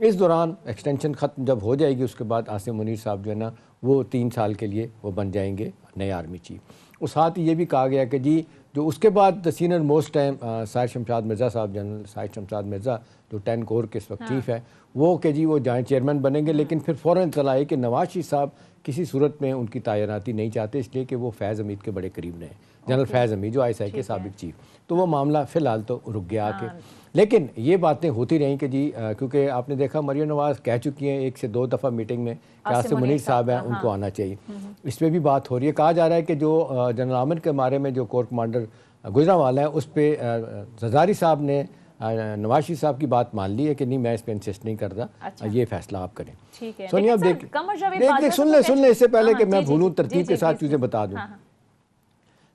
اس دوران ایکسٹینشن ختم جب ہو جائے گی اس کے بعد عاصم منیر صاحب جو ہے نا وہ 3 سال کے لیے وہ بن جائیں گے نئے آرمی چیف۔ اور ساتھ ہی یہ بھی کہا گیا کہ جی جو اس کے بعد senior most time side Shamshad Mirza صاحب، جنرل سائد شمشاد مرزا جو 10 کور کے اس وقت چیف ہے، وہ کہ جی وہ جوائنٹ چیئرمین بنیں گے، لیکن پھر فوراً اطلاع آئی کہ نواز شریف صاحب کسی صورت میں ان کی تعیناتی نہیں چاہتے، اس لیے کہ وہ فیض حمید کے بڑے قریب رہے ہیں، جنرل فیض حمید جو ISI کے سابق چیف، تو وہ معاملہ فی الحال تو رک گیا کہ لیکن یہ باتیں ہوتی رہیں کہ جی کیونکہ آپ نے دیکھا مریم نواز کہہ چکی ہیں 1 سے 2 دفعہ میٹنگ میں کہ عاصم منیر صاحب ہیں ان کو آنا چاہیے، اس پہ بھی بات ہو رہی ہے۔ کہا جا رہا ہے کہ جو جنرل عامر کے بارے میں جو کور کمانڈر گجرانوالہ ہے اس پہ زرداری صاحب نے نواز شریف صاحب کی بات مان لی ہے کہ نہیں میں اس پہ انسسٹ نہیں کرتا، یہ فیصلہ آپ کریں۔ سونیا آپ دیکھ سن لیں اس سے پہلے کہ میں بھولوں ترتیب کے ساتھ چیزیں بتا دوں۔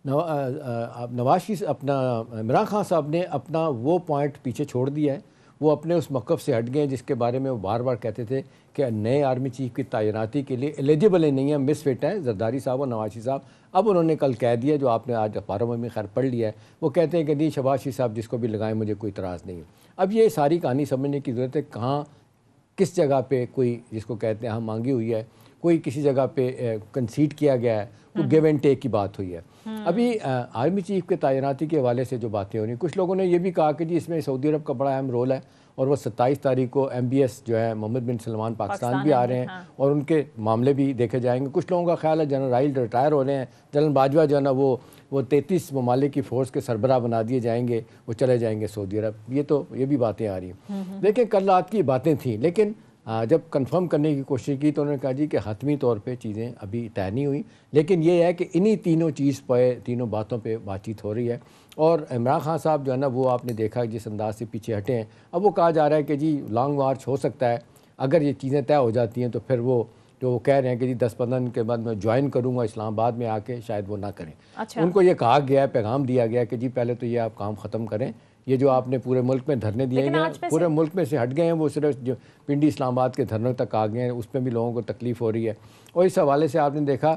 نواز شریف اپنا عمران خان صاحب نے اپنا وہ پوائنٹ پیچھے چھوڑ دیا ہے، وہ اپنے اس موقف سے ہٹ گئے جس کے بارے میں وہ بار بار کہتے تھے کہ نئے آرمی چیف کی تعیناتی کے لیے ایلیجیبل نہیں ہیں، مس فٹ ہیں زرداری صاحب اور نواز شریف صاحب۔ اب انہوں نے کل کہہ دیا جو آپ نے آج اخباروں میں خیر پڑھ لیا ہے، وہ کہتے ہیں کہ نہیں شہباز شریف صاحب جس کو بھی لگائیں مجھے کوئی اعتراض نہیں ہے۔ اب یہ ساری کہانی سمجھنے کی ضرورت ہے کہاں کس جگہ پہ کوئی جس کو کہتے ہیں ہم مانگی ہوئی ہے، کوئی کسی جگہ پہ کنسیڈ کیا گیا ہے، کوئی گیو اینڈ ٹیک کی بات ہوئی ہے۔ ابھی آرمی چیف کے تعیناتی کے حوالے سے جو باتیں ہو رہی ہیں، کچھ لوگوں نے یہ بھی کہا کہ جی اس میں سعودی عرب کا بڑا اہم رول ہے اور وہ 27 تاریخ کو MBS جو ہے محمد بن سلمان پاکستان بھی آ رہے ہیں اور ان کے معاملے بھی دیکھے جائیں گے۔ کچھ لوگوں کا خیال ہے جنرل رائل ریٹائر ہو رہے ہیں، جنرل باجوہ جو ہے نا وہ 33 ممالک کی فورس کے سربراہ بنا دیے جائیں گے، وہ چلے جائیں گے سعودی عرب۔ یہ بھی باتیں آ رہی ہیں۔ دیکھیں کل رات کی باتیں تھیں، لیکن جب کنفرم کرنے کی کوشش کی تو انہوں نے کہا جی کہ حتمی طور پہ چیزیں ابھی طے نہیں ہوئی، لیکن یہ ہے کہ انہی تینوں باتوں پہ بات چیت ہو رہی ہے۔ اور عمران خان صاحب جو ہے نا وہ آپ نے دیکھا جس انداز سے پیچھے ہٹے ہیں، اب وہ کہا جا رہا ہے کہ جی لانگ مارچ ہو سکتا ہے، اگر یہ چیزیں طے ہو جاتی ہیں تو پھر وہ جو وہ کہہ رہے ہیں کہ جی 10-15 دن کے بعد میں جوائن کروں گا اسلام آباد میں آ کے، شاید وہ نہ کریں۔ ان کو یہ کہا گیا ہے، پیغام دیا گیا کہ جی پہلے تو یہ آپ کام ختم کریں، یہ جو آپ نے پورے ملک میں دھرنے دیے گئے پورے ملک میں سے ہٹ گئے ہیں، وہ صرف جو پنڈی اسلام آباد کے دھرنوں تک آ گئے ہیں، اس میں بھی لوگوں کو تکلیف ہو رہی ہے۔ اور اس حوالے سے آپ نے دیکھا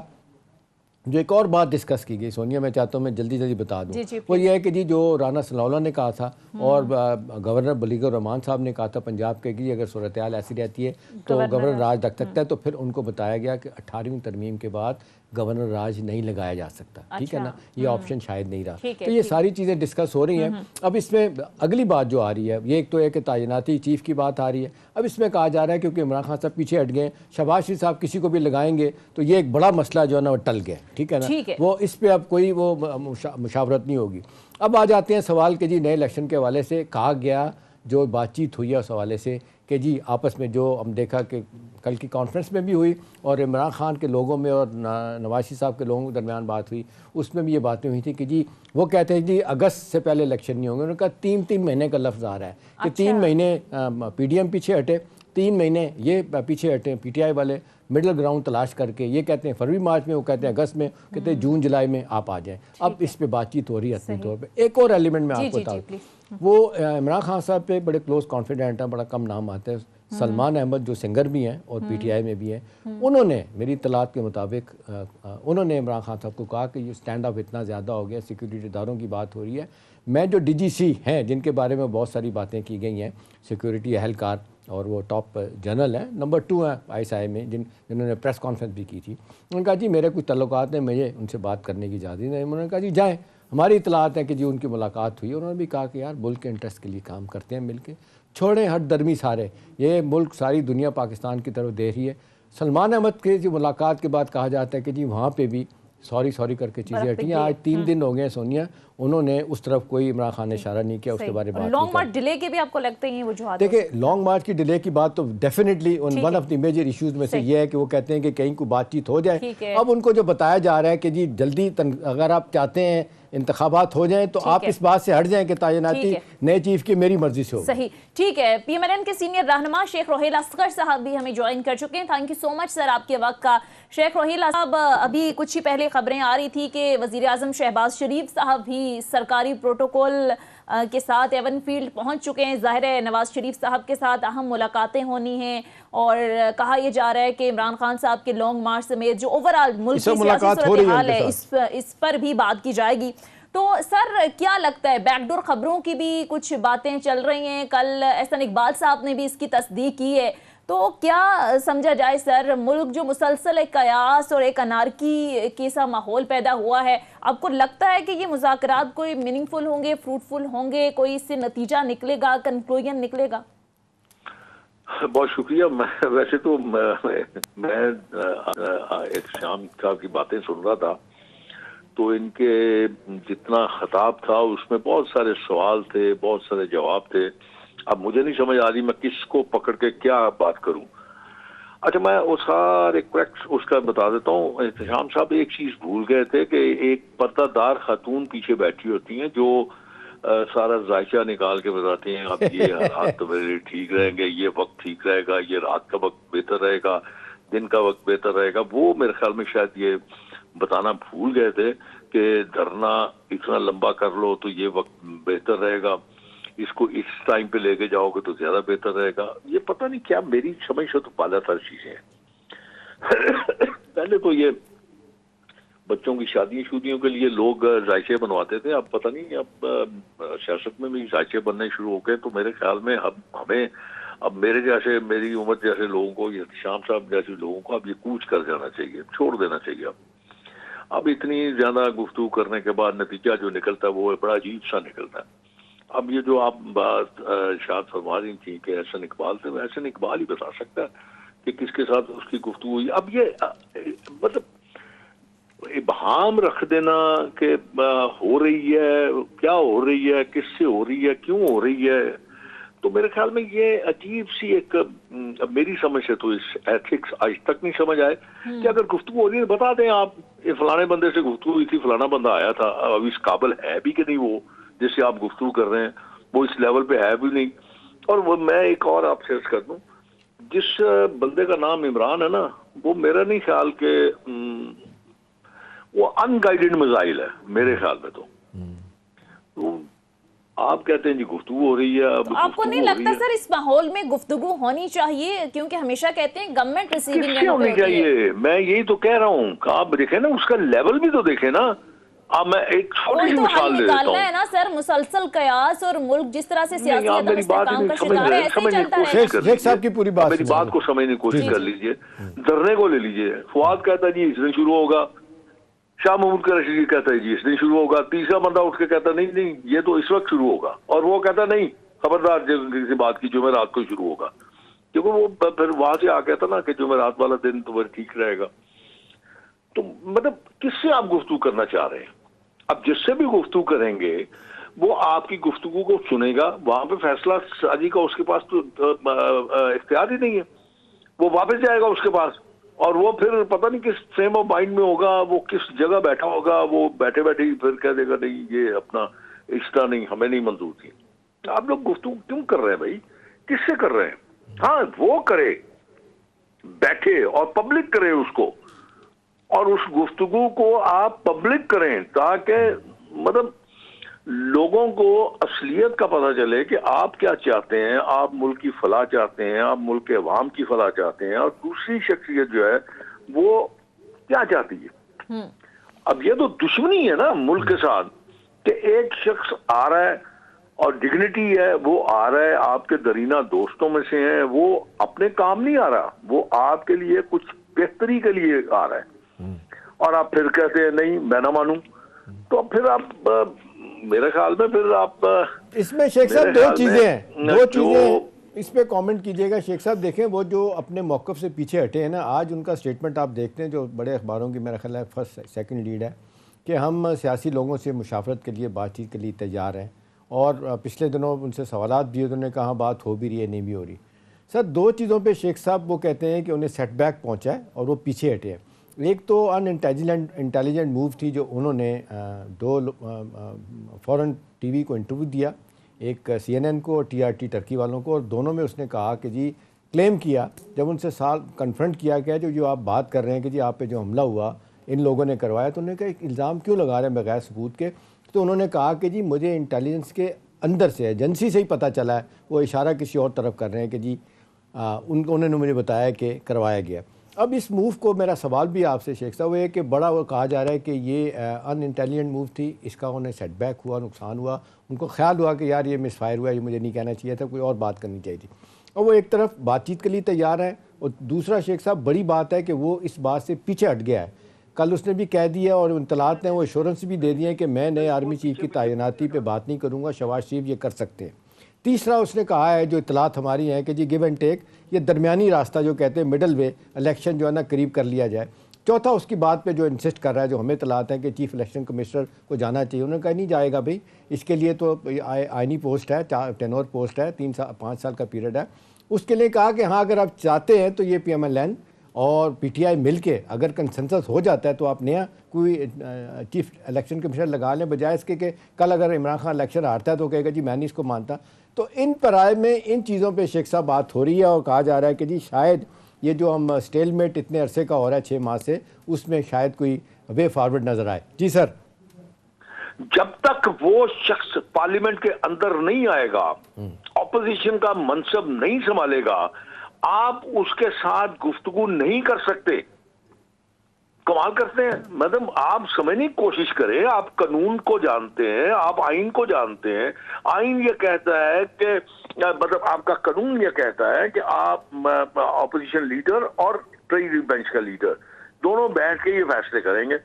جو ایک اور بات ڈسکس کی گئی سونیا، میں چاہتا ہوں میں جلدی بتا دوں، وہ یہ ہے کہ جی جو رانا ثناء اللہ نے کہا تھا اور گورنر بلیغ الرحمان صاحب نے کہا تھا پنجاب کے کہ اگر صورتحال ایسی رہتی ہے تو گورنر راج رکھ سکتا ہے، تو پھر ان کو بتایا گیا کہ 18ویں ترمیم کے بعد گورنر راج نہیں لگایا جا سکتا، ٹھیک ہے نا، یہ آپشن شاید نہیں رہا۔ تو یہ ساری چیزیں ڈسکس ہو رہی ہیں۔ اب اس میں اگلی بات جو آ رہی ہے یہ ایک تو ہے کہ تعیناتی چیف کی بات آ رہی ہے، اب اس میں کہا جا رہا ہے کیونکہ عمران خان صاحب پیچھے ہٹ گئے، شہباز شریف صاحب کسی کو بھی لگائیں گے تو یہ ایک بڑا مسئلہ جو ہے نا وہ ٹل گیا، ٹھیک ہے نا، وہ اس پہ اب کوئی وہ مشاورت نہیں ہوگی۔ اب آ جاتے ہیں سوال کہ جی نئے الیکشن کے حوالے سے کہا گیا جو بات چیت ہوئی ہے اس حوالے سے کہ جی آپس میں جو ہم دیکھا کہ کل کی کانفرنس میں بھی ہوئی اور عمران خان کے لوگوں میں اور نواز شریف صاحب کے لوگوں کے درمیان بات ہوئی، اس میں بھی یہ باتیں ہوئی تھیں کہ جی وہ کہتے ہیں جی اگست سے پہلے الیکشن نہیں ہوں گے۔ انہوں نے کہا 3 مہینے کا لفظ آ رہا ہے کہ 3 مہینے PDM پیچھے ہٹے، 3 مہینے یہ پیچھے ہٹے PTI والے، مڈل گراؤنڈ تلاش کر کے، یہ کہتے ہیں فروری مارچ میں، وہ کہتے ہیں اگست میں، کہتے ہیں جون جولائی میں آپ آ جائیں۔ اب اس پہ بات چیت ہو رہی ہے اپنے طور پہ۔ ایک اور ایلیمنٹ میں آپ کو بتاؤں، وہ عمران خان صاحب پہ بڑے کلوز کانفیڈنٹ ہیں، بڑا کم نام آتا ہے، سلمان احمد جو سنگر بھی ہیں اور PTI میں بھی ہیں، انہوں نے میری اطلاعات کے مطابق انہوں نے عمران خان صاحب کو کہا کہ یہ سٹینڈ آف اتنا زیادہ ہو گیا، سیکورٹی اداروں کی بات ہو رہی ہے، میں جو DGC ہیں جن کے بارے میں بہت ساری باتیں کی گئی ہیں، سیکورٹی اہلکار اور وہ ٹاپ جنرل ہیں، نمبر 2 ہیں ISI میں، جنہوں نے پریس کانفرنس بھی کی تھی، انہوں نے کہا جی میرے کچھ تعلقات ہیں، مجھے ان سے بات کرنے کی اجازت نہیں۔ انہوں نے کہا جی جائیں، ہماری اطلاعات ہے کہ جی ان کی ملاقات ہوئی، انہوں نے بھی کہا کہ یار ملک کے انٹرسٹ کے لیے کام کرتے ہیں مل کے، چھوڑیں ہٹ درمی سارے، یہ ملک ساری دنیا پاکستان کی طرف دے رہی ہے۔ سلمان احمد کے جو ملاقات کے بعد کہا جاتا ہے کہ جی وہاں پہ بھی سوری کر کے چیزیں ہٹی ہیں۔ آج 3 دن ہو گئے سونیا، انہوں نے اس طرف کوئی عمران خان نے اشارہ نہیں کیا، اس کے بارے میں لانگ مارچ ڈیلے کے بھی آپ کو لگتے ہیں وجوہات؟ دیکھیں لانگ مارچ کی ڈیلے کی بات تو definitely one of the major issues میں سے یہ ہے کہ وہ کہتے ہیں کہ کہیں کو بات چیت ہو جائے۔ اب ان کو جو بتایا جا رہا ہے کہ جی جلدی اگر آپ چاہتے ہیں انتخابات ہو جائیں تو آپ اس بات سے ہٹ جائیں کہ تعیناتی نئے چیف کی میری مرضی سے ہو۔ صحیح، ٹھیک ہے۔ PMLN کے سینئر رہنما شیخ روحیل اصغر صاحب بھی ہمیں جوائن کر چکے ہیں، تھینک یو سو مچ سر آپ کے وقت کا۔ شیخ روحیل صاحب، ابھی کچھ ہی پہلے خبریں آ رہی تھی کہ وزیر اعظم شہباز شریف صاحب بھی سرکاری پروٹوکول کے ساتھ ایون فیلڈ پہنچ چکے ہیں، ظاہر ہے نواز شریف صاحب کے ساتھ اہم ملاقاتیں ہونی ہیں، اور کہا یہ جا رہا ہے کہ عمران خان صاحب کے لانگ مارچ سمیت جو اوورآل ملک کی سیاسی صورتحال ہے اس پر بھی بات کی جائے گی۔ تو سر کیا لگتا ہے، بیک ڈور خبروں کی بھی کچھ باتیں چل رہی ہیں، کل احسن اقبال صاحب نے بھی اس کی تصدیق کی ہے، تو کیا سمجھا جائے سر، ملک جو مسلسل ایک قیاس اور ایک انارکی کی سا ماحول پیدا ہوا ہے، آپ کو لگتا ہے کہ یہ مذاکرات کوئی میننگ فل ہوں گے، فروٹفل ہوں گے، کوئی اس سے نتیجہ نکلے گا، کنکلوژن نکلے گا؟ بہت شکریہ. ویسے تو میں ایک شام صاحب کی باتیں سن رہا تھا، تو ان کے جتنا خطاب تھا اس میں بہت سارے سوال تھے، بہت سارے جواب تھے. اب مجھے نہیں سمجھ آ رہی میں کس کو پکڑ کے کیا بات کروں. اچھا، میں وہ سارے کریکٹ اس کا بتا دیتا ہوں. احتشام صاحب ایک چیز بھول گئے تھے کہ ایک پردہ دار خاتون پیچھے بیٹھی ہوتی ہیں جو سارا ذائقہ نکال کے بتاتی ہیں اب یہ حالات تو میرے ٹھیک رہیں گے، یہ وقت ٹھیک رہے گا، یہ رات کا وقت بہتر رہے گا، دن کا وقت بہتر رہے گا. وہ میرے خیال میں شاید یہ بتانا بھول گئے تھے کہ دھرنا اتنا لمبا کر لو تو یہ وقت بہتر رہے گا، اس کو اس ٹائم پہ لے کے جاؤ گے تو زیادہ بہتر رہے گا. یہ پتہ نہیں کیا میری سمجھ سے تو بالا تر چیزیں ہیں. پہلے تو یہ بچوں کی شادیوں کے لیے لوگ ذائقے بنواتے تھے، اب پتہ نہیں اب سیاست میں بھی ذائقے بننے شروع ہو گئے. تو میرے خیال میں ہمیں اب میری عمر جیسے لوگوں کو، یہ شام صاحب جیسے لوگوں کو اب یہ کوچ کر جانا چاہیے، چھوڑ دینا چاہیے. اب اتنی زیادہ گفتگو کرنے کے بعد نتیجہ جو نکلتا ہے وہ بڑا عجیب سا نکلتا ہے. اب یہ جو آپ بات شاید فرما رہی تھی کہ احسن اقبال سے، احسن اقبال ہی بتا سکتا ہے کہ کس کے ساتھ اس کی گفتگو ہوئی. اب یہ مطلب ابہام رکھ دینا کہ ہو رہی ہے، کیا ہو رہی ہے، کس سے ہو رہی ہے، کیوں ہو رہی ہے، تو میرے خیال میں یہ عجیب سی ایک میری سمجھ سے تو اس ایتھکس آج تک نہیں سمجھ آئے کہ اگر گفتگو ہو رہی ہے بتا دیں آپ یہ فلانے بندے سے گفتگو ہوئی تھی، فلانا بندہ آیا تھا، اب اس قابل ہے بھی کہ نہیں وہ جس سے آپ گفتگو کر رہے ہیں، وہ اس لیول پہ ہے بھی نہیں. اور وہ میں ایک اور آپ سے عرض کر دوں، جس بندے کا نام عمران ہے نا، وہ میرا نہیں خیال کہ وہ ان گائیڈڈ میزائل ہے میرے خیال میں. تو آپ کہتے ہیں جی گفتگو ہو رہی ہے، اب آپ کو نہیں لگتا سر اس ماحول میں گفتگو ہونی چاہیے؟ کیونکہ ہمیشہ کہتے ہیں گورنمنٹ ریسیونگ اینڈ پہ ہوتی ہے. ہونی چاہیے، میں یہی تو کہہ رہا ہوں کہ آپ دیکھیں نا اس کا لیول بھی تو دیکھیں نا. اب میں ایک چھوٹی سی مثال دے دیتا ہوں. ہے نا سر، مسلسل قیاس اور ملک جس طرح سے سیاسی عدم استحکام کا شکار ہے، ایسے ہی چلتا رہے گا. شیخ صاحب کی پوری بات، میری بات کو سمجھنے کی کوشش کر لیجئے. دھرنے کو لے لیجئے، فواد کہتا ہے جی اس دن شروع ہوگا، شاہ محمود کا رشید کہتا ہے جی اس دن شروع ہوگا، تیسرا بندہ اٹھ کے کہتا ہے نہیں یہ تو اس وقت شروع ہوگا، اور وہ کہتا نہیں خبردار کسی بات کی جمعرات کو شروع ہوگا، کیونکہ وہ پھر وہاں سے آ گیا تھا نا کہ جمعرات والا دن تو پھر ٹھیک رہے گا. تو مطلب کس سے آپ گفتگو کرنا چاہ رہے ہیں؟ اب جس سے بھی گفتگو کریں گے وہ آپ کی گفتگو کو سنے گا، وہاں پہ فیصلہ سازی کا اس کے پاس تو اختیار ہی نہیں ہے، وہ واپس جائے گا اس کے پاس، اور وہ پھر پتہ نہیں کس فریم آف مائنڈ میں ہوگا، وہ کس جگہ بیٹھا ہوگا، وہ بیٹھے بیٹھے پھر کہہ دے گا نہیں یہ اپنا اس طرح نہیں، ہمیں نہیں منظور تھی. آپ لوگ گفتگو کیوں کر رہے ہیں بھائی؟ کس سے کر رہے ہیں؟ ہاں وہ کرے، بیٹھے اور پبلک کرے اس کو، اور اس گفتگو کو آپ پبلک کریں تاکہ مطلب لوگوں کو اصلیت کا پتہ چلے کہ آپ کیا چاہتے ہیں. آپ ملک کی فلاح چاہتے ہیں، آپ ملک کے عوام کی فلاح چاہتے ہیں، اور دوسری شخصیت جو ہے وہ کیا چاہتی ہے. اب یہ تو دشمنی ہے نا ملک کے ساتھ کہ ایک شخص آ رہا ہے اور ڈگنیٹی ہے، وہ آ رہا ہے آپ کے درینہ دوستوں میں سے ہیں، وہ اپنے کام نہیں آ رہا، وہ آپ کے لیے کچھ بہتری کے لیے آ رہا ہے، اور آپ پھر کہتے ہیں نہیں میں نہ مانوں. تو پھر آپ میرے خیال میں پھر آپ اس میں شیخ صاحب دو چیزیں ہیں اس پہ کامنٹ کیجئے گا. شیخ صاحب دیکھیں وہ جو اپنے موقف سے پیچھے ہٹے ہیں نا، آج ان کا سٹیٹمنٹ آپ دیکھتے ہیں جو بڑے اخباروں کی میرا خیال ہے فرسٹ سیکنڈ لیڈ ہے کہ ہم سیاسی لوگوں سے مشاورت کے لیے بات چیت کے لیے تیار ہیں، اور پچھلے دنوں ان سے سوالات بھی انہوں نے کہا بات ہو بھی رہی ہے نہیں بھی ہو رہی. سر دو چیزوں پہ شیخ صاحب وہ کہتے ہیں کہ انہیں سیٹ بیک پہنچا ہے اور وہ پیچھے ہٹے ہیں. ایک تو انٹیلیجنٹ موو تھی جو انہوں نے دو فورن ٹی وی کو انٹرویو دیا، ایک CNN کو اور TRT ٹرکی والوں کو، اور دونوں میں اس نے کہا کہ جی کلیم کیا جب ان سے کنفرنٹ کیا گیا جو آپ بات کر رہے ہیں کہ جی آپ پہ جو حملہ ہوا ان لوگوں نے کروایا، تو انہوں نے کہا ایک الزام کیوں لگا رہے ہیں بغیر ثبوت کے. تو انہوں نے کہا کہ جی مجھے انٹیلیجنس کے اندر سے ایجنسی سے ہی پتہ چلا ہے، وہ اشارہ کسی اور طرف کر رہے ہیں کہ جی انہوں نے مجھے بتایا کہ کروایا گیا. اب اس موو کو میرا سوال بھی آپ سے شیخ صاحب وہ ہے کہ بڑا وہ کہا جا رہا ہے کہ یہ ان انٹیلیجنٹ موو تھی، اس کا انہیں سیٹ بیک ہوا، نقصان ہوا، ان کو خیال ہوا کہ یار یہ مس فائر ہوا، یہ مجھے نہیں کہنا چاہیے تھا، کوئی اور بات کرنی چاہیے تھی، اور وہ ایک طرف بات چیت کے لیے تیار ہیں، اور دوسرا شیخ صاحب بڑی بات ہے کہ وہ اس بات سے پیچھے ہٹ گیا ہے۔ کل اس نے بھی کہہ دیا اور اطلاعات نے وہ ایشورنس بھی دے دیے کہ میں نئے آرمی چیف کی تعیناتی پہ بات نہیں کروں گا، شہباز شریف یہ کر سکتے ہیں۔ تیسرا اس نے کہا ہے جو اطلاعات ہماری ہیں کہ جی گیو اینڈ ٹیک، یہ درمیانی راستہ جو کہتے ہیں مڈل وے، الیکشن جو ہے نا قریب کر لیا جائے۔ چوتھا اس کی بات پہ جو انسسٹ کر رہا ہے، جو ہمیں اطلاعات ہیں کہ چیف الیکشن کمشنر کو جانا چاہیے، انہوں نے کہا نہیں جائے گا بھائی، اس کے لیے تو آئینی پوسٹ ہے، ٹینور پوسٹ ہے، 5 سال کا پیریڈ ہے۔ اس کے لیے کہا کہ ہاں اگر آپ چاہتے ہیں تو یہ پی ایم ایل این اور پی ٹی آئی مل کے اگر کنسنسس ہو جاتا ہے تو آپ نیا کوئی چیف الیکشن کمشنر لگا لیں، بجائے اس کے کہ کل اگر عمران خان الیکشن ہارتا ہے تو کہے گا جی میں نہیں اس کو مانتا۔ تو ان پرائے میں ان چیزوں پہ شیخ صاحب بات ہو رہی ہے، اور کہا جا رہا ہے کہ جی شاید یہ جو ہم سٹیل میٹ اتنے عرصے کا ہو رہا ہے 6 ماہ سے، اس میں شاید کوئی وے فارورڈ نظر آئے۔ جی سر۔ جب تک وہ شخص پارلیمنٹ کے اندر نہیں آئے گا، اپوزیشن کا منصب نہیں سنبھالے گا، آپ اس کے ساتھ گفتگو نہیں کر سکتے۔ کمال کرتے ہیں، مطلب آپ سمجھنے کی کوشش کریں، آپ قانون کو جانتے ہیں، آپ آئین کو جانتے ہیں۔ آئین یہ کہتا ہے کہ مطلب آپ کا قانون یہ کہتا ہے کہ آپ اپوزیشن لیڈر اور ٹریجری بینچ کا لیڈر دونوں بیٹھ کے یہ فیصلے کریں گے،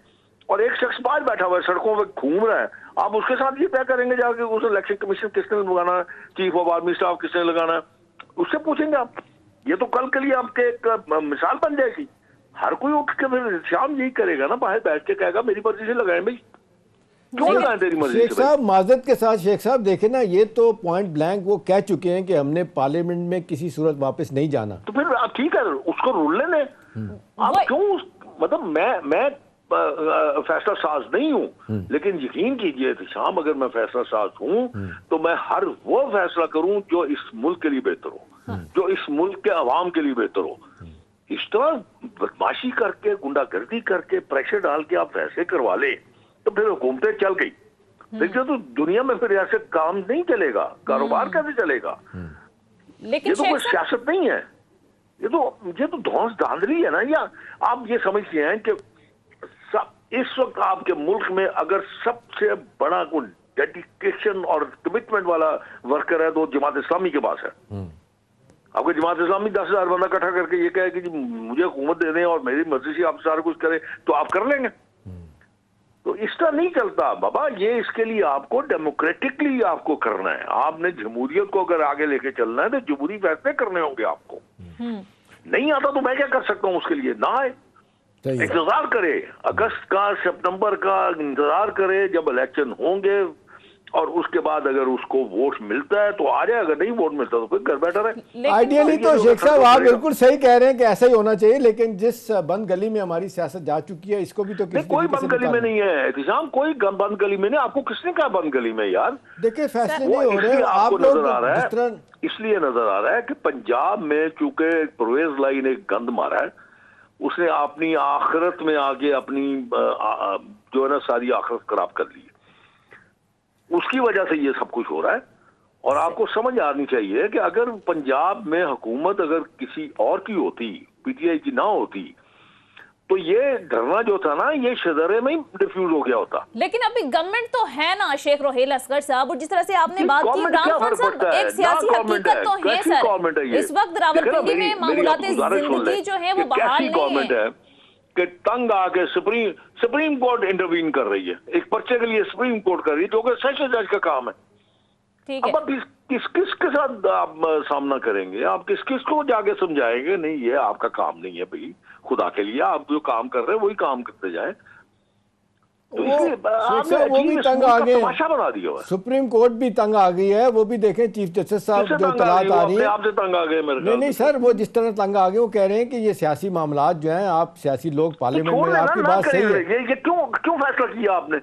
اور ایک شخص باہر بیٹھا ہوا ہے، سڑکوں پہ گھوم رہا ہے، آپ اس کے ساتھ یہ طے کریں گے جا کے اس الیکشن کمیشن کس نے لگانا ہے، چیف آف آرمی اسٹاف کس نے لگانا ہے، اس سے پوچھیں گے آپ۔ یہ تو کل کے لیے آپ کے ایک مثال بن جائے گی۔ ہر کوئی اٹھ کے شام یہی کرے گا نا، باہر بیٹھ کے کہے گا میری مرضی سے لگائیں بھائی، کیوں لگائیں تیری مرضی سے؟ شیخ صاحب معذرت کے ساتھ شیخ صاحب دیکھیں نا، یہ تو پوائنٹ بلینک وہ کہہ چکے ہیں کہ ہم نے پارلیمنٹ میں کسی صورت واپس نہیں جانا۔ تو پھر آپ ٹھیک ہے اس کو رول لینے، آپ کیوں مطلب میں فیصلہ ساز نہیں ہوں، لیکن یقین کیجئے شام اگر میں فیصلہ ساز ہوں تو میں ہر وہ فیصلہ کروں جو اس ملک کے لیے بہتر ہو، جو اس ملک کے عوام کے لیے بہتر ہو۔ اس طرح بدماشی کر کے، گنڈا گردی کر کے، پریشر ڈال کے آپ فیصلے کروا لیں تو پھر حکومتیں چل گئی، لیکن تو دنیا میں پھر ایسے کام نہیں چلے گا، کاروبار کیسے چلے گا؟ لیکن یہ تو کوئی سیاست نہیں ہے، یہ تو دھونس دھاندلی ہے نا۔ یا آپ یہ سمجھتے ہیں کہ اس وقت آپ کے ملک میں اگر سب سے بڑا کوئی ڈیڈیکیشن اور کمٹمنٹ والا ورکر ہے تو جماعت اسلامی کے پاس ہے۔ آپ کو جماعت اسلامی 10,000 بندہ اکٹھا کر کے یہ کہے کہ مجھے حکومت دے دیں اور میری مرضی سے آپ سارا کچھ کریں تو آپ کر لیں گے؟ تو اس طرح نہیں چلتا بابا، یہ اس کے لیے آپ کو ڈیموکریٹکلی آپ کو کرنا ہے۔ آپ نے جمہوریت کو اگر آگے لے کے چلنا ہے تو جمہوری فیصلے کرنے ہوں گے آپ کو۔ نہیں آتا تو میں کیا کر سکتا ہوں اس کے لیے؟ نہ آئے، انتظار کرے، اگست کا، سپتمبر کا انتظار کرے جب الیکشن ہوں گے، اور اس کے بعد اگر اس کو ووٹ ملتا ہے تو آ جائے، اگر نہیں ووٹ ملتا تو پھر گھر بیٹھا رہے۔ آئیڈیلی تو شیخ صاحب آپ بالکل صحیح کہہ رہے ہیں کہ ایسا ہی ہونا چاہیے، لیکن جس بند گلی میں ہماری سیاست جا چکی ہے اس کو بھی تو کوئی بند گلی میں نہیں ہے احتشام، کوئی بند گلی میں نہیں۔ آپ کو کس نے کہا بند گلی میں؟ یار دیکھیں فیصلے نہیں ہو رہے، آپ لوگ جس طرح اس لیے نظر آ رہا ہے کہ پنجاب میں چونکہ پرویز لائی نے گند مارا ہے، اس نے اپنی آخرت میں آگے اپنی جو ہے نا ساری آخرت خراب کر لی، اس کی وجہ سے یہ سب کچھ ہو رہا ہے۔ اور آپ کو سمجھ آنی چاہیے کہ اگر پنجاب میں حکومت اگر کسی اور کی ہوتی، پی ٹی آئی کی نہ ہوتی، تو یہ دھرنا جو تھا نا یہ شذرے میں ہی ڈیفیوز ہو گیا ہوتا۔ لیکن ابھی گورنمنٹ تو ہے نا شیخ روہیل اصغر صاحب، اور جس طرح سے آپ نے بات کی عمران خان صاحب، ایک سیاسی حقیقت تو ہے سر، اس وقت راولپنڈی میں معمولات زندگی جو ہے وہ بحال نہیں ہے کہ تنگ آ کے سپریم کورٹ انٹروین کر رہی ہے، ایک پرچے کے لیے سپریم کورٹ کر رہی ہے جو کہ سیشن جج کا کام ہے۔ اب آپ کس کے ساتھ آپ سامنا کریں گے؟ آپ کس کو جا کے سمجھائیں گے؟ نہیں یہ آپ کا کام نہیں ہے بھائی، خدا کے لیے آپ جو کام کر رہے ہیں وہی کام کرتے جائیں۔ وہ بھی تنگ آ گئے، بنا دیا ہوا سپریم کورٹ بھی تنگ آ گئی ہے، وہ بھی دیکھیں چیف جسٹس صاحب جو اطلاعات آ رہی ہیں آپ سے تنگ آ گئے میرے نہیں سر، وہ جس طرح تنگ آ گئے وہ کہہ رہے ہیں کہ یہ سیاسی معاملات جو ہیں، آپ سیاسی لوگ پارلیمنٹ میں، آپ کی بات صحیح ہے، یہ کیوں فیصلہ کیا آپ نے؟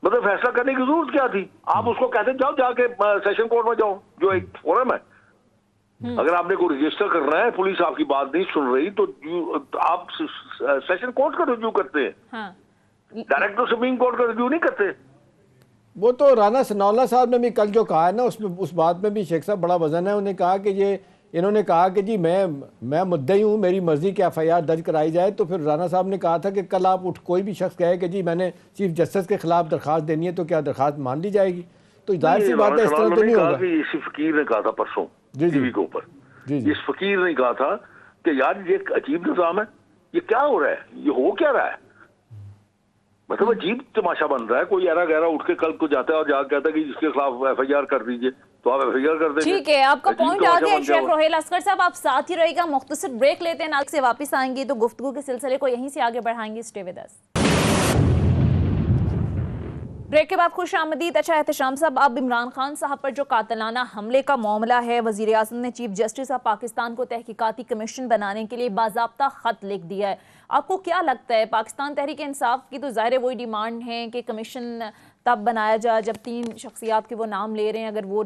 مطلب فیصلہ کرنے کی ضرورت کیا تھی؟ آپ اس کو کہتے جاؤ جا کے سیشن کورٹ میں جاؤ جو ایک فورم ہے، اگر آپ نے کوئی رجسٹر کرنا ہے، پولیس آپ کی بات نہیں سن رہی تو آپ سیشن کورٹ کا رجوع کرتے ہیں، ڈائریکٹ تو سپریم کورٹ کا رجوع نہیں کرتے۔ وہ تو رانا ثناءاللہ صاحب نے بھی کل جو کہا ہے نا اس بات میں بھی شیخ صاحب بڑا وزن ہے، انہوں نے کہا کہ یہ انہوں نے کہا کہ جی میں مدعی ہوں، میری مرضی کہ FIR درج کرائی جائے، تو پھر رانا صاحب نے کہا تھا کہ کل آپ کوئی بھی شخص کہے کہ جی میں نے چیف جسٹس کے خلاف درخواست دینی ہے تو کیا درخواست مان لی جائے گی؟ تو ظاہر سی بات ہے اس طرح تو نہیں ہوگا۔ اسی فقیر نے کہا تھا پرسوں جی ٹی وی کے اوپر، جی جی اس فقیر نے کہا تھا کہ یار یہ ایک عجیب نظام ہے، یہ کیا ہو رہا ہے، یہ ہو کیا رہا ہے، مطلب عجیب تماشا بن رہا ہے۔ کوئی ایرا گہرا اٹھ کے کل کو جاتا ہے اور جا کے کہتا ہے کہ جس کے خلاف FIR کر دیجئے، تو آپ FIR کر دیں گے۔ ٹھیک ہے، آپ کا پوائنٹ آ گیا شیخ روہیل اصغر صاحب، آپ ساتھ ہی رہے گا، مختصر بریک لیتے ہیں، ناک سے واپس آئیں گے تو گفتگو کے سلسلے کو یہیں سے آگے بڑھائیں گے۔ Stay with us. بریک کے بعد خوش آمدید۔ اچھا احتشام صاحب، اب عمران خان صاحب پر جو قاتلانہ حملے کا معاملہ ہے، وزیر اعظم نے چیف جسٹس آف پاکستان کو تحقیقاتی کمیشن بنانے کے لیے باضابطہ خط لکھ دیا ہے۔ آپ کو کیا لگتا ہے، پاکستان تحریک انصاف کی تو ظاہر وہی ڈیمانڈ ہے کہ کمیشن تب بنایا جائے جب 3 شخصیات کے وہ نام لے رہے ہیں، اگر وہ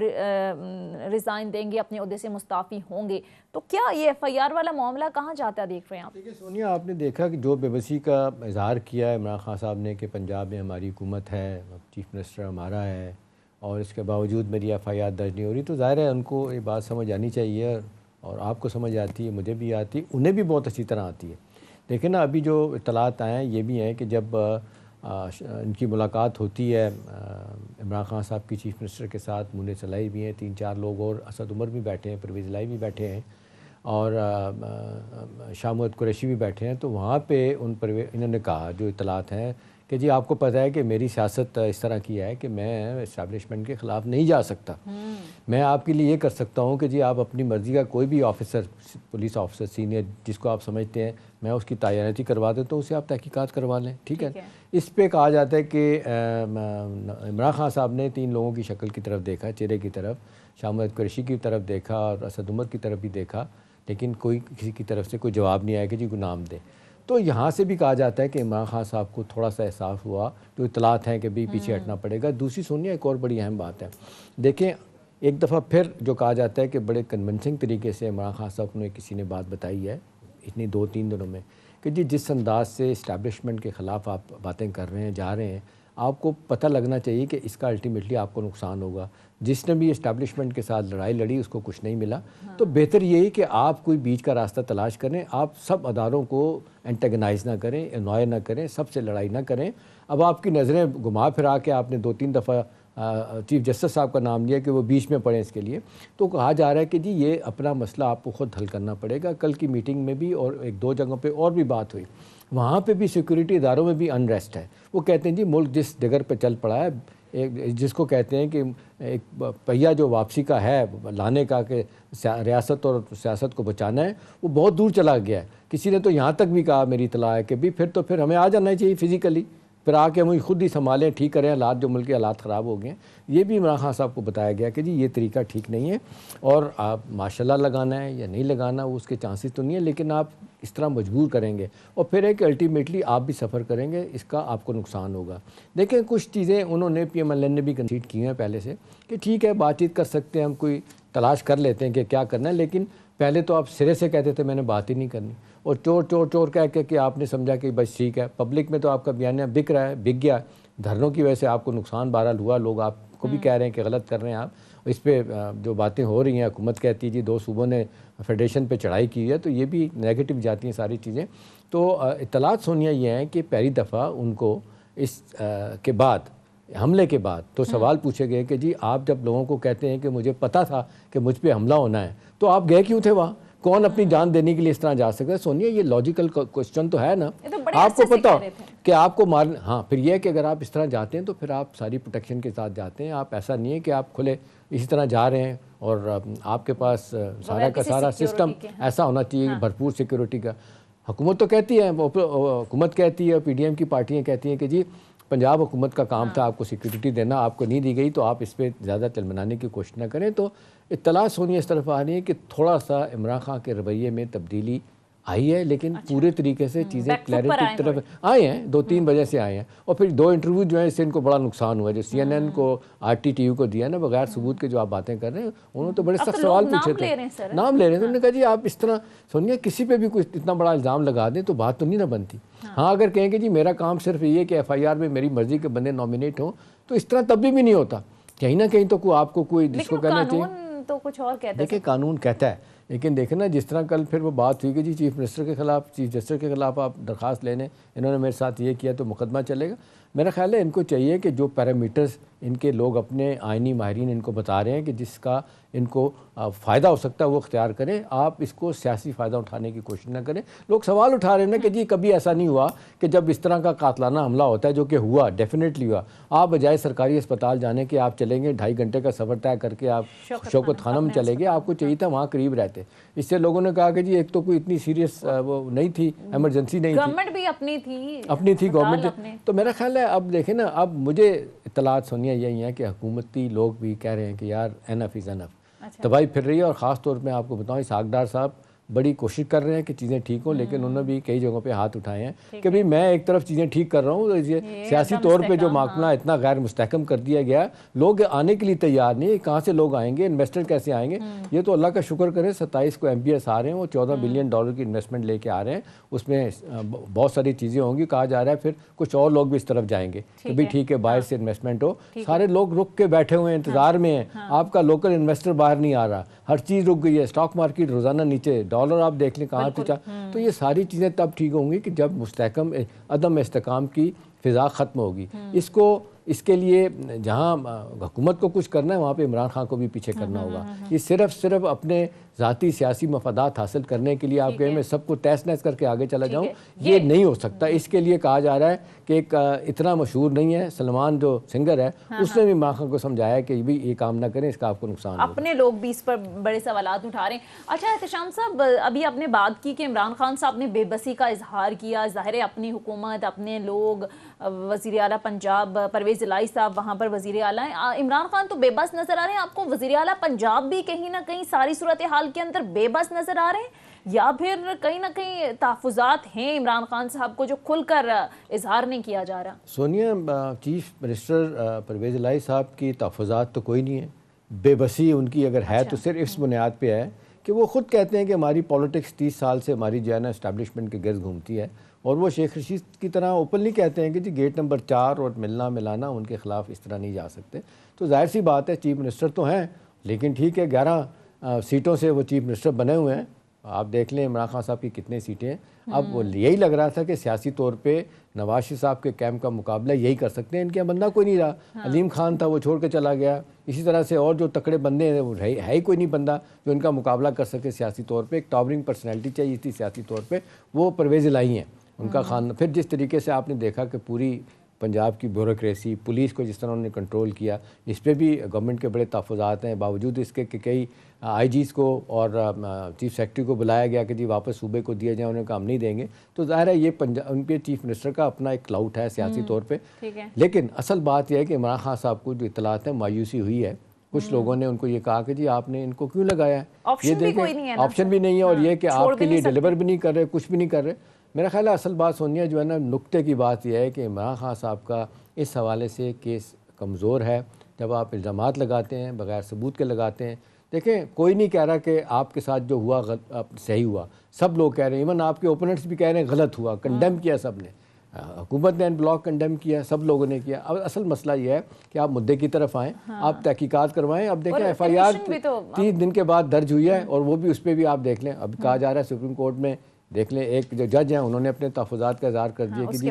ریزائن دیں گے، اپنے عہدے سے مستعفی ہوں گے، تو کیا یہ FIR والا معاملہ کہاں جاتا ہے دیکھ رہے ہیں آپ؟ دیکھیں سونیا، آپ نے دیکھا کہ جو بے بسی کا اظہار کیا ہے عمران خان صاحب نے کہ پنجاب میں ہماری حکومت ہے، چیف منسٹر ہمارا ہے، اور اس کے باوجود میری FIR درج نہیں ہو رہی، تو ظاہر ہے ان کو یہ بات سمجھ آنی چاہیے، اور آپ کو سمجھ آتی ہے، مجھے بھی آتی ہے، انہیں بھی بہت اچھی طرح آتی ہے۔ دیکھیں نا، ابھی جو اطلاعات آئے ہیں یہ بھی ہیں کہ جب ان کی ملاقات ہوتی ہے عمران خان صاحب کی چیف منسٹر کے ساتھ، منیر صلاحی بھی ہیں، 3-4 لوگ اور، اسد عمر بھی بیٹھے ہیں، پرویز الہی بھی بیٹھے ہیں، اور شاہ محمود قریشی بھی بیٹھے ہیں، تو وہاں پہ انہوں نے کہا، جو اطلاعات ہیں، کہ جی آپ کو پتہ ہے کہ میری سیاست اس طرح کی ہے کہ میں اسٹیبلشمنٹ کے خلاف نہیں جا سکتا، میں آپ کے لیے یہ کر سکتا ہوں کہ جی آپ اپنی مرضی کا کوئی بھی آفیسر، پولیس آفیسر سینئر جس کو آپ سمجھتے ہیں، میں اس کی تعیناتی کروا دیتا ہوں، اسے آپ تحقیقات کروا لیں، ٹھیک ہے۔ اس پہ کہا جاتا ہے کہ عمران خان صاحب نے 3 لوگوں کی شکل کی طرف دیکھا، چہرے کی طرف، شاہ محمود قریشی کی طرف دیکھا اور اسد عمر کی طرف بھی دیکھا، لیکن کسی کی طرف سے کوئی جواب نہیں آیا کہ جی کوئی نام دے۔ تو یہاں سے بھی کہا جاتا ہے کہ عمران خان صاحب کو تھوڑا سا احساس ہوا، جو اطلاعات ہیں کہ بھی پیچھے ہٹنا پڑے گا۔ دوسری سونیا، ایک اور بڑی اہم بات ہے، دیکھیں ایک دفعہ پھر جو کہا جاتا ہے کہ بڑے کنونسنگ طریقے سے عمران خان صاحب نے کسی نے بات بتائی ہے اتنی 2-3 دنوں میں، کہ جی جس انداز سے اسٹیبلشمنٹ کے خلاف آپ باتیں کر رہے ہیں، جا رہے ہیں، آپ کو پتہ لگنا چاہیے کہ اس کا الٹیمیٹلی آپ کو نقصان ہوگا۔ جس نے بھی اسٹیبلشمنٹ کے ساتھ لڑائی لڑی اس کو کچھ نہیں ملا، تو بہتر یہی کہ آپ کوئی بیچ کا راستہ تلاش کریں، آپ سب اداروں کو اینٹیگنائز نہ کریں، انوائے نہ کریں، سب سے لڑائی نہ کریں۔ اب آپ کی نظریں گھما پھرا کے آپ نے 2-3 دفعہ چیف جسٹس صاحب کا نام لیا کہ وہ بیچ میں پڑیں اس کے لیے، تو کہا جا رہا ہے کہ جی یہ اپنا مسئلہ آپ کو خود حل کرنا پڑے گا۔ کل کی میٹنگ میں بھی اور 1-2 جگہوں پہ اور بھی بات ہوئی، وہاں پہ بھی سیکورٹی اداروں میں بھی انریسٹ ہے۔ وہ کہتے ہیں جی ملک جس ڈگر پہ چل پڑا ہے، جس کو کہتے ہیں کہ ایک پہیہ جو واپسی کا ہے، لانے کا، کہ ریاست اور سیاست کو بچانا ہے، وہ بہت دور چلا گیا ہے۔ کسی نے تو یہاں تک بھی کہا، میری اطلاع ہے کہ بھی پھر ہمیں آ جانا چاہیے فزیکلی، پھر آ کے ہم خود ہی سنبھالیں، ٹھیک کریں حالات، جو ملک کے حالات خراب ہو گئے ہیں۔ یہ بھی عمران خان صاحب کو بتایا گیا کہ جی یہ طریقہ ٹھیک نہیں ہے، اور آپ ماشاء اللہ لگانا ہے یا نہیں لگانا وہ اس کے چانسز تو نہیں ہے، لیکن آپ اس طرح مجبور کریں گے، اور پھر ہے کہ الٹیمیٹلی آپ بھی سفر کریں گے، اس کا آپ کو نقصان ہوگا۔ دیکھیں کچھ چیزیں انہوں نے PMLN نے بھی کنسیڈ کی ہیں پہلے سے، کہ ٹھیک ہے بات چیت کر سکتے ہیں، ہم کوئی تلاش کر لیتے ہیں کہ کیا کرنا ہے، لیکن پہلے تو آپ سرے سے کہتے تھے میں نے بات ہی نہیں کرنی، اور چور کہہ کے کہ آپ نے سمجھا کہ بس ٹھیک ہے، پبلک میں تو آپ کا بیانیہ بک رہا ہے، بک گیا، دھرنوں کی وجہ سے آپ کو نقصان بہرحال ہوا، لوگ آپ کو بھی کہہ رہے ہیں کہ غلط کر رہے ہیں آپ، اس پہ جو باتیں ہو رہی ہیں، حکومت کہتی ہے جی 2 صوبوں نے فیڈریشن پہ چڑھائی کی ہے، تو یہ بھی نیگیٹو جاتی ہیں ساری چیزیں۔ تو اطلاعات سونیا یہ ہیں کہ پہلی دفعہ ان کو اس کے بعد، حملے کے بعد تو سوال پوچھے گئے کہ جی آپ جب لوگوں کو کہتے ہیں کہ مجھے پتہ تھا کہ مجھ پہ حملہ ہونا ہے، تو آپ گئے کیوں تھے وہاں؟ کون اپنی جان دینے کے لیے اس طرح جا سکتا ہے؟ سونیا یہ لاجیکل کوسچن تو ہے نا، آپ کو پتہ کہ آپ کو مار، ہاں پھر یہ ہے کہ اگر آپ اس طرح جاتے ہیں تو پھر آپ ساری پروٹیکشن کے ساتھ جاتے ہیں، آپ ایسا نہیں ہے کہ آپ کھلے اسی طرح جا رہے ہیں، اور آپ کے پاس سارا کا سارا سسٹم ایسا ہونا چاہیے کہ بھرپور سیکیورٹی کا۔ حکومت تو کہتی ہے، حکومت کہتی ہے، PDM کی پارٹیاں کہتی ہیں کہ جی پنجاب حکومت کا کام تھا آپ کو سیکیورٹی دینا، آپ کو نہیں دی گئی، تو آپ اس پہ زیادہ تل منانے کی کوشش نہ کریں۔ تو اطلاع سونی اس طرف آ رہی ہے کہ تھوڑا سا عمران خان کے رویے میں تبدیلی آئی ہے، لیکن پورے طریقے سے چیزیں کلیئرٹی کی طرف آئے ہیں، 2-3 وجہ سے آئے ہیں، اور پھر 2 انٹرویو جو ہیں اس سے ان کو بڑا نقصان ہوا ہے، جو CNN کو RTTV کو دیا نا بغیر ثبوت کے، جو آپ باتیں کر رہے ہیں، انہوں نے تو بڑے سخت سوال پوچھے تھے، نام لے رہے ہیں، انہوں نے کہا جی آپ اس طرح سونیا کسی پہ بھی کوئی اتنا بڑا الزام لگا دیں تو بات تو نہیں نہ بنتی۔ ہاں اگر کہیں کہ جی میرا کام صرف یہ کہ FIR میں میری مرضی کے بندے نامینیٹ ہوں، تو اس طرح تب بھی نہیں ہوتا، کہیں نہ کہیں تو آپ کو کوئی جس کو کہنا چاہیے، تو کچھ اور کہتا ہے۔ دیکھیں قانون کہتا ہے لیکن دیکھیں نا جس طرح کل پھر وہ بات ہوئی کہ جی چیف منسٹر کے خلاف، چیف جسٹس کے خلاف آپ درخواست لینے، انہوں نے میرے ساتھ یہ کیا تو مقدمہ چلے گا. میرا خیال ہے ان کو چاہیے کہ جو پیرامیٹرز ان کے لوگ اپنے آئینی ماہرین ان کو بتا رہے ہیں کہ جس کا ان کو فائدہ ہو سکتا ہے وہ اختیار کریں. آپ اس کو سیاسی فائدہ اٹھانے کی کوشش نہ کریں. لوگ سوال اٹھا رہے ہیں نا کہ جی کبھی ایسا نہیں ہوا کہ جب اس طرح کا قاتلانہ حملہ ہوتا ہے، جو کہ ہوا، ڈیفینیٹلی ہوا، آپ بجائے سرکاری اسپتال جانے کے آپ چلیں گے 2.5 گھنٹے کا سفر طے کر کے آپ شوکت خانہ میں چلے گئے. آپ کو چاہیے تھا وہاں قریب رہتے. اس سے لوگوں نے کہا کہ جی ایک تو کوئی اتنی سیریس وہ نہیں تھی، ایمرجنسی نہیں تھی، گورنمنٹ بھی اپنی تھی گورنمنٹ. تو میرا خیال ہے اب دیکھیں نا، اب مجھے اطلاعات سونیا یہی ہیں کہ حکومتی لوگ بھی کہہ رہے ہیں کہ یار انف از انف، تباہی پھر رہی ہے. اور خاص طور پہ آپ کو بتاؤں اسحاق ڈار صاحب بڑی کوشش کر رہے ہیں کہ چیزیں ٹھیک ہوں، لیکن انہوں نے بھی کئی جگہوں پہ ہاتھ اٹھائے ہیں کہ بھئی میں ایک طرف چیزیں ٹھیک کر رہا ہوں، سیاسی طور پہ جو معاملہ اتنا غیر مستحکم کر دیا گیا، لوگ آنے کے لیے تیار نہیں. کہاں سے لوگ آئیں گے، انویسٹر کیسے آئیں گے؟ یہ تو اللہ کا شکر کریں 27 کو MBS آ رہے ہیں، وہ $14 بلین کی انویسٹمنٹ لے کے آ رہے ہیں. اس میں بہت ساری چیزیں ہوں گی. کہا جا رہا ہے پھر کچھ اور لوگ بھی اس طرف جائیں گے کہ بھئی ٹھیک ہے باہر سے انویسٹمنٹ ہو. سارے لوگ رک کے بیٹھے ہوئے ہیں، انتظار میں ہیں. آپ کا لوکل انویسٹر باہر نہیں آ رہا، ہر چیز رک گئی ہے. اسٹاک مارکیٹ روزانہ نیچے، ڈالر آپ دیکھ لیں کہاں پہ. تو یہ ساری چیزیں تب ٹھیک ہوں گی کہ جب مستحکم عدم استحکام کی فضا ختم ہوگی. اس کے لیے جہاں حکومت کو کچھ کرنا ہے وہاں پہ عمران خان کو بھی پیچھے کرنا ہوگا. یہ صرف اپنے ذاتی سیاسی مفادات حاصل کرنے کے لیے آپ کہیں میں سب کو تہس نہس کر کے آگے چلا جاؤں، یہ نہیں ہو سکتا. اس کے لیے کہا جا رہا ہے کہ ایک اتنا مشہور نہیں ہے سلمان جو سنگر ہے، اس نے بھی عمران خان کو سمجھایا کہ بھی یہ کام نہ کریں، اس کا آپ کو نقصان ہوگا. اپنے لوگ بھی اس پر بڑے سوالات اٹھا رہے ہیں. اچھا احتشام صاحب، ابھی آپ نے بات کی کہ عمران خان صاحب نے بے بسی کا اظہار کیا. ظاہر ہے اپنی حکومت، اپنے لوگ، وزیر اعلیٰ پنجاب پرویز الہی صاحب وہاں پر وزیر اعلیٰ ہیں. عمران خان تو بے بس نظر آ رہے ہیں. آپ کو وزیر اعلیٰ پنجاب بھی کہیں نہ کہیں ساری صورتحال کے اندر بے بس نظر آ رہے ہیں، یا پھر کہیں نہ کہیں تحفظات ہیں عمران خان صاحب کو جو کھل کر اظہار نہیں کیا جا رہا؟ سونیا، چیف منسٹر پرویز الہی صاحب کی تحفظات تو کوئی نہیں ہے. بے بسی ان کی اگر ہے تو صرف اس بنیاد پہ ہے کہ وہ خود کہتے ہیں کہ ہماری پالیٹکس 30 سال سے ہماری جو ہے نا اسٹیبلشمنٹ کے گرد گھومتی ہے. اور وہ شیخ رشید کی طرح اوپنلی کہتے ہیں کہ جی گیٹ نمبر 4 اور ملنا ملانا ان کے خلاف اس طرح نہیں جا سکتے. تو ظاہر سی بات ہے چیف منسٹر تو ہیں، لیکن ٹھیک ہے 11 سیٹوں سے وہ چیف منسٹر بنے ہوئے ہیں. آپ دیکھ لیں عمران خان صاحب کی کتنی سیٹیں ہیں. اب وہ یہی لگ رہا تھا کہ سیاسی طور پہ نواز شریف صاحب کے کیمپ کا مقابلہ یہی کر سکتے ہیں. ان کے یہاں بندہ کوئی نہیں رہا. علیم خان تھا وہ چھوڑ کے چلا گیا. اسی طرح سے اور جو تکڑے بندے ہیں وہ ہے ہی کوئی نہیں بندہ جو ان کا مقابلہ کر سکے سیاسی طور پہ. ایک ٹاورنگ پرسنالٹی چاہیے تھی سیاسی طور پہ، وہ پرویز الہی ہیں. ان کا پھر جس طریقے سے آپ نے دیکھا کہ پوری پنجاب کی بیوروکریسی، پولیس کو جس طرح انہوں نے کنٹرول کیا، اس پہ بھی گورنمنٹ کے بڑے تحفظات ہیں. باوجود اس کے کہ کئی IGs کو اور چیف سیکرٹری کو بلایا گیا کہ جی واپس صوبے کو دیا جائے، انہوں نے کہا ہم نہیں دیں گے. تو ظاہر ہے یہ ان پہ چیف منسٹر کا اپنا ایک کلاؤٹ ہے سیاسی طور پہ. لیکن اصل بات یہ ہے کہ عمران خان صاحب کو جو اطلاعات ہیں مایوسی ہوئی ہے. کچھ لوگوں نے ان کو یہ کہا کہ جی آپ نے ان کو کیوں لگایا ہے، یہ دیکھیں آپشن بھی نہیں ہے، اور یہ کہ آپ کے لیے ڈیلیور بھی نہیں کر رہے، کچھ بھی نہیں کر رہے. میرا خیال ہے اصل بات سونیا جو ہے نا نقطے کی بات یہ ہے کہ عمران خان صاحب کا اس حوالے سے کیس کمزور ہے. جب آپ الزامات لگاتے ہیں بغیر ثبوت کے لگاتے ہیں، دیکھیں کوئی نہیں کہہ رہا کہ آپ کے ساتھ جو ہوا صحیح ہوا. سب لوگ کہہ رہے ہیں، ایون آپ کے اوپوننٹس بھی کہہ رہے ہیں غلط ہوا. کنڈیم کیا سب نے، حکومت نے بلاک کنڈیم کیا، سب لوگوں نے کیا. اب اصل مسئلہ یہ ہے کہ آپ مدعے کی طرف آئیں، آپ تحقیقات کروائیں. اب دیکھیں FIR 30 دن کے بعد درج ہوئی ہے، اور وہ بھی اس پہ بھی آپ دیکھ لیں. اب کہا جا رہا ہے سپریم کورٹ میں، دیکھ لیں ایک جو جج ہیں انہوں نے اپنے تحفظات کا اظہار کر دیا کہ جی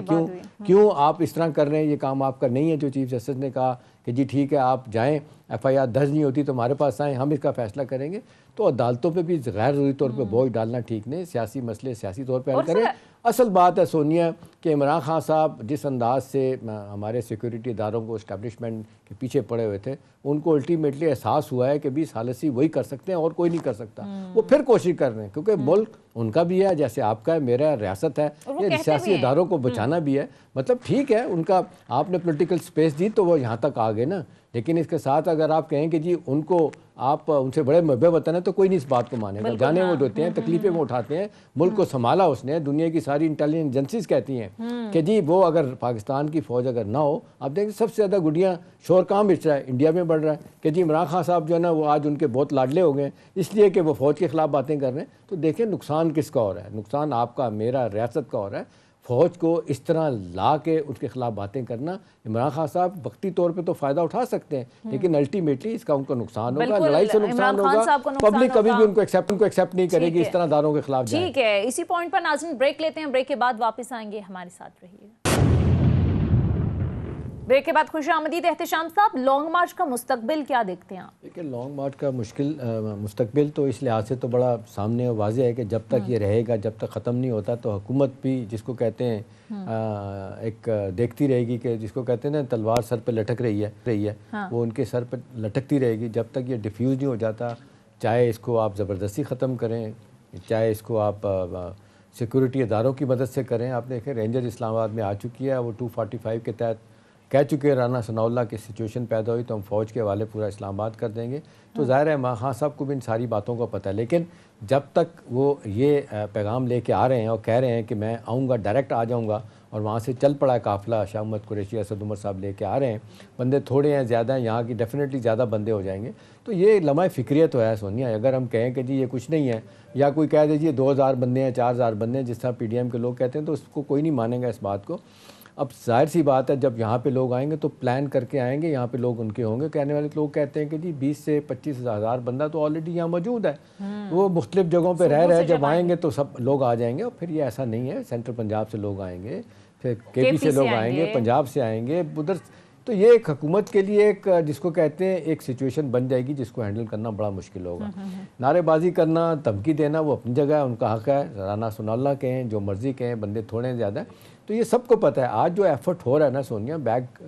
کیوں آپ اس طرح کر رہے ہیں، یہ کام آپ کا نہیں ہے. جو چیف جسٹس نے کہا کہ جی ٹھیک ہے آپ جائیں، FIR درج نہیں ہوتی تو ہمارے پاس آئیں، ہم اس کا فیصلہ کریں گے. تو عدالتوں پہ بھی غیر ضروری طور پہ بوجھ ڈالنا ٹھیک نہیں. سیاسی مسئلے سیاسی طور پہ حل کریں. اصل بات ہے سونیا کہ عمران خان صاحب جس انداز سے ہمارے سیکورٹی اداروں کو اسٹیبلشمنٹ کے پیچھے پڑے ہوئے تھے، ان کو الٹیمیٹلی احساس ہوا ہے کہ 20 سالسی وہی کر سکتے ہیں اور کوئی نہیں کر سکتا. وہ پھر کوشش کر رہے ہیں کیونکہ ملک ان کا بھی ہے جیسے آپ کا ہے، میرا ریاست ہے. یہ سیاسی اداروں کو بچانا بھی ہے. مطلب ٹھیک ہے ان کا آپ نے پولیٹیکل سپیس دی تو وہ یہاں تک آ گئے نا. لیکن اس کے ساتھ اگر آپ کہیں کہ جی ان کو آپ ان سے بڑے محب وطن ہیں تو کوئی نہیں اس بات کو مانے گا. جانے وہ دیتے ہیں، تکلیفیں وہ اٹھاتے ہیں. ملک کو سنبھالا اس نے. دنیا کی ساری انٹیلیجنس ایجنسیز کہتی ہیں کہ جی وہ اگر پاکستان کی فوج اگر نہ ہو، آپ دیکھیں سب سے زیادہ گڈیاں شور کہاں بچ رہا ہے، انڈیا میں بڑھ رہا ہے کہ جی عمران خان صاحب جو ہے نا وہ آج ان کے بہت لاڈلے ہو گئے اس لیے کہ وہ فوج کے خلاف باتیں کر رہے ہیں. تو دیکھیں نقصان کس کا ہو رہا ہے، نقصان آپ کا، میرا، ریاست کا ہو رہا ہے. فوج کو اس طرح لا کے اس کے خلاف باتیں کرنا، عمران خان صاحب وقتی طور پہ تو فائدہ اٹھا سکتے ہیں لیکن الٹیمیٹلی اس کا ان کو نقصان ہوگا، لڑائی سے نقصان ہوگا، پبلک کبھی بھی ان کو ایکسیپٹ نہیں کرے گی اس طرح داروں کے خلاف جائیں۔ ٹھیک ہے، اسی پوائنٹ پر ناظرین بریک لیتے ہیں، بریک کے بعد واپس آئیں گے، ہمارے ساتھ رہیے گا۔ بریک کے بعد خوش آمدید احتشام صاحب، لانگ مارچ کا مستقبل کیا دیکھتے ہیں آپ؟ دیکھیں لانگ مارچ کا مستقبل تو اس لحاظ سے تو بڑا سامنے واضح ہے کہ جب تک یہ رہے گا، جب تک ختم نہیں ہوتا تو حکومت بھی جس کو کہتے ہیں ایک دیکھتی رہے گی کہ جس کو کہتے ہیں نا تلوار سر پہ لٹک رہی ہے وہ ان کے سر پہ لٹکتی رہے گی جب تک یہ ڈیفیوز نہیں ہو جاتا، چاہے اس کو آپ زبردستی ختم کریں، چاہے اس کو آپ سیکورٹی اداروں کی مدد سے کریں۔ آپ دیکھیں رینجر اسلام آباد میں آ چکی ہے، وہ 245 کے تحت کہہ چکے ہیں رانا ثناء اللہ کی سچویشن پیدا ہوئی تو ہم فوج کے حوالے پورا اسلام آباد کر دیں گے، تو ظاہر ہے عمران خان صاحب کو بھی ان ساری باتوں کا پتہ ہے، لیکن جب تک وہ یہ پیغام لے کے آ رہے ہیں اور کہہ رہے ہیں کہ میں آؤں گا، ڈائریکٹ آ جاؤں گا، اور وہاں سے چل پڑا ہے قافلہ، شاہ محمد قریشی، اسد عمر صاحب لے کے آ رہے ہیں، بندے تھوڑے ہیں زیادہ ہیں، یہاں کی ڈیفینیٹلی زیادہ بندے ہو جائیں گے، تو یہ لمحہ فکریت تو ہے سونیا۔ اگر ہم کہیں کہ جی یہ کچھ نہیں ہے، یا کوئی کہہ دے جی 2000 بندے ہیں، 4000 بندے ہیں جس طرح پی ڈی ایم کے لوگ کہتے ہیں، تو اس کو کوئی نہیں مانے گا اس بات کو۔ اب ظاہر سی بات ہے جب یہاں پہ لوگ آئیں گے تو پلان کر کے آئیں گے، یہاں پہ لوگ ان کے ہوں گے، کہنے والے لوگ کہتے ہیں کہ جی 20 سے 25 ہزار بندہ تو آلریڈی یہاں موجود ہے، وہ مختلف جگہوں پہ رہ رہے جب آئیں گے تو سب لوگ آ جائیں گے، اور پھر یہ ایسا نہیں ہے سینٹرل پنجاب سے لوگ آئیں گے، پھر کے پی سے لوگ آئیں گے، پنجاب سے آئیں گے ادھر، تو یہ ایک حکومت کے لیے ایک جس کو کہتے ہیں ایک سچویشن بن جائے گی جس کو ہینڈل کرنا بڑا مشکل ہوگا۔ نعرے بازی کرنا، دھمکی دینا وہ اپنی جگہ ہے، ان کا حق ہے، رانا ثناء اللہ کہیں جو مرضی کہیں، بندے تھوڑے ہیں زیادہ، تو یہ سب کو پتہ ہے۔ آج جو ایفرٹ ہو رہا ہے نا سونیا، بیک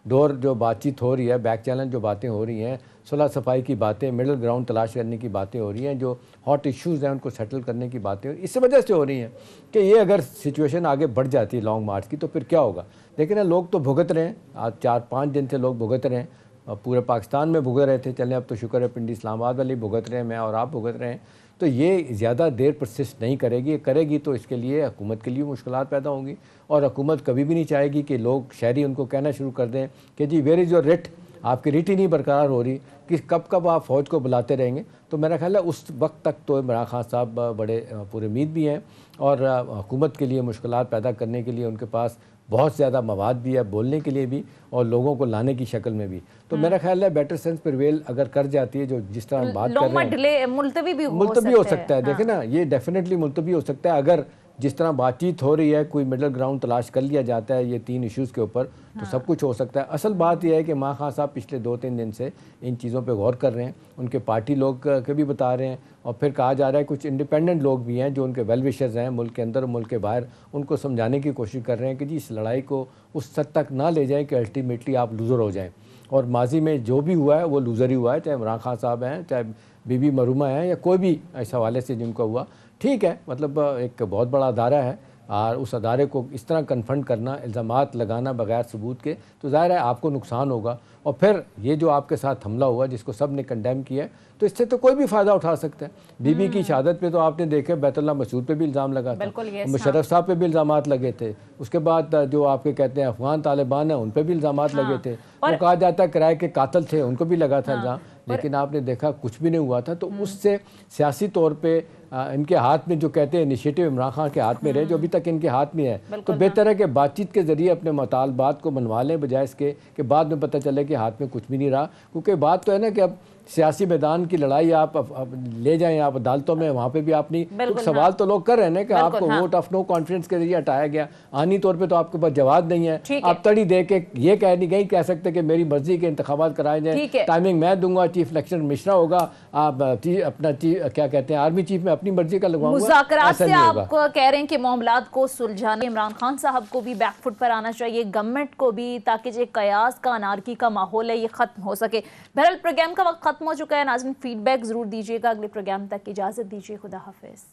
ڈور جو بات چیت ہو رہی ہے، بیک چینل جو باتیں ہو رہی ہیں، صلح صفائی کی باتیں، مڈل گراؤنڈ تلاش کرنے کی باتیں ہو رہی ہیں، جو ہاٹ ایشوز ہیں ان کو سیٹل کرنے کی باتیں ہو رہی ہیں، اس وجہ سے ہو رہی ہیں کہ یہ اگر سچویشن آگے بڑھ جاتی ہے لانگ مارچ کی تو پھر کیا ہوگا۔ لیکن لوگ تو بھگت رہے ہیں، آج 4-5 دن سے لوگ بھگت رہے ہیں، پورے پاکستان میں بھگت رہے تھے، چلیں اب تو شکر ہے پنڈی اسلام آباد والے بھگت رہے ہیں، میں اور آپ بھگت رہے ہیں، تو یہ زیادہ دیر پرسسٹ نہیں کرے گی، کرے گی تو اس کے لیے حکومت کے لیے مشکلات پیدا ہوں گی، اور حکومت کبھی بھی نہیں چاہے گی کہ لوگ شہری ان کو کہنا شروع کر دیں کہ جی ویئر از یور ریٹ، آپ کی ریٹ ہی نہیں برقرار ہو رہی کہ کب آپ فوج کو بلاتے رہیں گے۔ تو میرا خیال ہے اس وقت تک تو عمران خان صاحب بڑے پورے امید بھی ہیں، اور حکومت کے لیے مشکلات پیدا کرنے کے لیے ان کے پاس بہت زیادہ مواد بھی ہے، بولنے کے لیے بھی اور لوگوں کو لانے کی شکل میں بھی، تو میرا خیال ہے بیٹر سینس پرویل اگر کر جاتی ہے، جو جس طرح ہم بات کر رہے ہیں ملتوی ہو سکتا ہے، دیکھیں نا یہ ڈیفینیٹلی ملتوی ہو سکتا ہے اگر جس طرح بات چیت ہو رہی ہے، کوئی مڈل گراؤنڈ تلاش کر لیا جاتا ہے یہ 3 ایشوز کے اوپر، تو سب کچھ ہو سکتا ہے۔ اصل بات یہ ہے کہ عمران خان صاحب پچھلے 2-3 دن سے ان چیزوں پہ غور کر رہے ہیں، ان کے پارٹی لوگ کے بھی بتا رہے ہیں، اور پھر کہا جا رہا ہے کچھ انڈیپینڈنٹ لوگ بھی ہیں جو ان کے ویل وشرز ہیں ملک کے اندر اور ملک کے باہر، ان کو سمجھانے کی کوشش کر رہے ہیں کہ جی اس لڑائی کو اس حد تک نہ لے جائیں کہ الٹیمیٹلی آپ لوزر ہو جائیں، اور ماضی میں جو بھی ہوا ہے وہ لوزر ہی ہوا ہے، چاہے عمران خان صاحب ہیں، چاہے بی بی مرحومہ ہیں، یا کوئی بھی اس حوالے سے جن کا ہوا، ٹھیک ہے، مطلب ایک بہت بڑا ادارہ ہے، اور اس ادارے کو اس طرح کنفرنٹ کرنا، الزامات لگانا بغیر ثبوت کے، تو ظاہر ہے آپ کو نقصان ہوگا، اور پھر یہ جو آپ کے ساتھ حملہ ہوا جس کو سب نے کنڈیم کیا ہے، تو اس سے تو کوئی بھی فائدہ اٹھا سکتا ہے۔ بی بی کی شہادت پہ تو آپ نے دیکھے بیت اللہ مسعود پہ بھی الزام لگا تھا، مشرف صاحب پہ بھی الزامات لگے تھے، اس کے بعد جو آپ کے کہتے ہیں افغان طالبان ہیں ان پہ بھی الزامات لگے تھے، وہ کہا جاتا ہے کرائے کے قاتل تھے ان کو بھی لگا تھا الزام، لیکن آپ نے دیکھا کچھ بھی نہیں ہوا تھا، تو اس سے سیاسی طور پہ ان کے ہاتھ میں جو کہتے ہیں انیشیٹو عمران خان کے ہاتھ میں رہے، جو ابھی تک ان کے ہاتھ میں ہے، تو بہتر ہے کہ بات چیت کے ذریعے اپنے مطالبات کو منوا لیں، بجائے اس کے کہ بعد میں پتہ چلے کہ ہاتھ میں کچھ بھی نہیں رہا، کیونکہ بات تو ہے نا کہ اب سیاسی میدان کی لڑائی آپ لے جائیں آپ عدالتوں میں، وہاں پہ بھی آپ نہیں، سوال تو لوگ کر رہے ہیں کہ آپ کو ووٹ آف نو کانفیڈنس کے ذریعے ہٹایا گیا، آنی طور پہ تو آپ کے پاس جواب نہیں ہے، آپ تڑی دے کے یہ کہہ سکتے کہ میری مرضی کے انتخابات کرائے جائیں، ٹائمنگ میں دوں گا، چیف الیکشن کمشنر ہوگا، آپ اپنا کیا کہتے ہیں آرمی چیف میں اپنی مرضی کا لگواؤں گا، مذاکرات سے آپ کہہ رہے ہیں کہ معاملات کو سلجھانے عمران خان صاحب کو بھی بیک فٹ پر آنا چاہیے، گورنمنٹ کو بھی، تاکہ جو قیاس کا انارکی کا ماحول ہے یہ ختم ہو سکے۔ بہرحال پروگرام کا وقت ختم ہو چکا ہے، ناظرین فیڈ بیک ضرور دیجیے گا، اگلے پروگرام تک اجازت دیجیے، خدا حافظ۔